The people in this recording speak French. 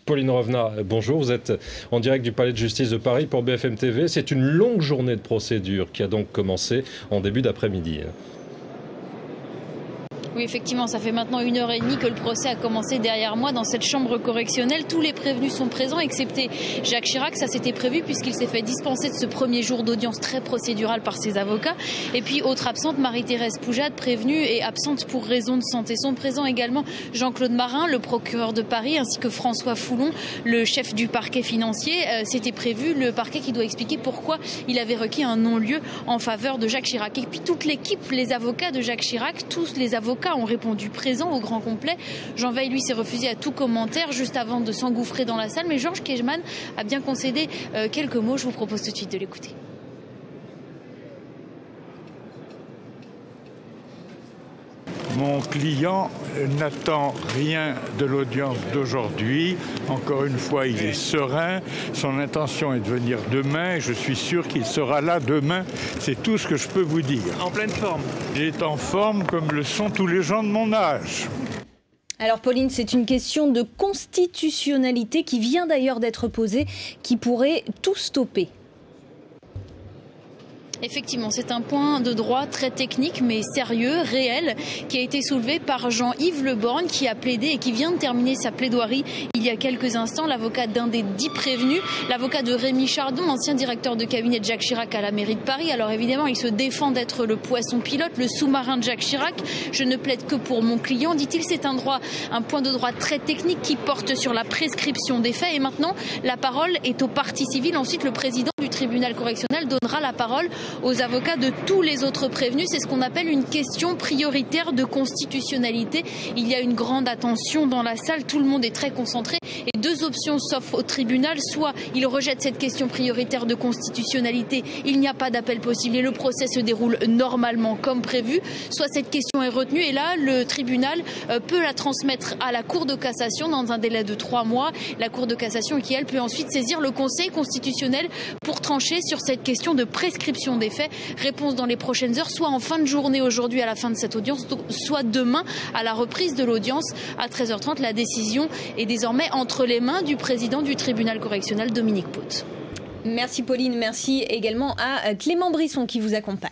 Pauline Revenat, bonjour. Vous êtes en direct du Palais de Justice de Paris pour BFM TV. C'est une longue journée de procédure qui a donc commencé en début d'après-midi. Oui, effectivement, ça fait maintenant 1h30 que le procès a commencé derrière moi dans cette chambre correctionnelle. Tous les prévenus sont présents, excepté Jacques Chirac. Ça, c'était prévu puisqu'il s'est fait dispenser de ce premier jour d'audience très procédural par ses avocats. Et puis, autre absente, Marie-Thérèse Poujade, prévenue et absente pour raison de santé. Sont présents également Jean-Claude Marin, le procureur de Paris, ainsi que François Foulon, le chef du parquet financier. C'était prévu, le parquet qui doit expliquer pourquoi il avait requis un non-lieu en faveur de Jacques Chirac. Et puis, toute l'équipe, les avocats de Jacques Chirac, tous les avocats ont répondu présent au grand complet. Jean Veil, lui, s'est refusé à tout commentaire juste avant de s'engouffrer dans la salle. Mais Georges Kejman a bien concédé quelques mots. Je vous propose tout de suite de l'écouter. Mon client n'attend rien de l'audience d'aujourd'hui. Encore une fois, il est serein. Son intention est de venir demain. Je suis sûr qu'il sera là demain. C'est tout ce que je peux vous dire. En pleine forme. Il est en forme comme le sont tous les gens de mon âge. Alors Pauline, c'est une question de constitutionnalité qui vient d'ailleurs d'être posée, qui pourrait tout stopper. Effectivement, c'est un point de droit très technique mais sérieux, réel, qui a été soulevé par Jean-Yves Le Borgne qui a plaidé et qui vient de terminer sa plaidoirie il y a quelques instants, l'avocat d'un des 10 prévenus, l'avocat de Rémi Chardon, ancien directeur de cabinet de Jacques Chirac à la mairie de Paris. Alors évidemment, il se défend d'être le poisson pilote, le sous-marin de Jacques Chirac. Je ne plaide que pour mon client, dit-il. C'est un point de droit très technique qui porte sur la prescription des faits. Et maintenant, la parole est aux parties civiles. Ensuite, le président du tribunal correctionnel donnera la parole aux avocats de tous les autres prévenus. C'est ce qu'on appelle une question prioritaire de constitutionnalité. Il y a une grande attention dans la salle, tout le monde est très concentré et deux options s'offrent au tribunal. Soit il rejette cette question prioritaire de constitutionnalité, il n'y a pas d'appel possible et le procès se déroule normalement comme prévu, soit cette question est retenue et là le tribunal peut la transmettre à la Cour de cassation dans un délai de 3 mois. La Cour de cassation qui elle peut ensuite saisir le Conseil constitutionnel pour trancher sur cette question de prescription des faits. Réponse dans les prochaines heures, soit en fin de journée aujourd'hui à la fin de cette audience, soit demain à la reprise de l'audience à 13h30. La décision est désormais entre les mains du président du tribunal correctionnel, Dominique Poth. Merci Pauline, merci également à Clément Brisson qui vous accompagne.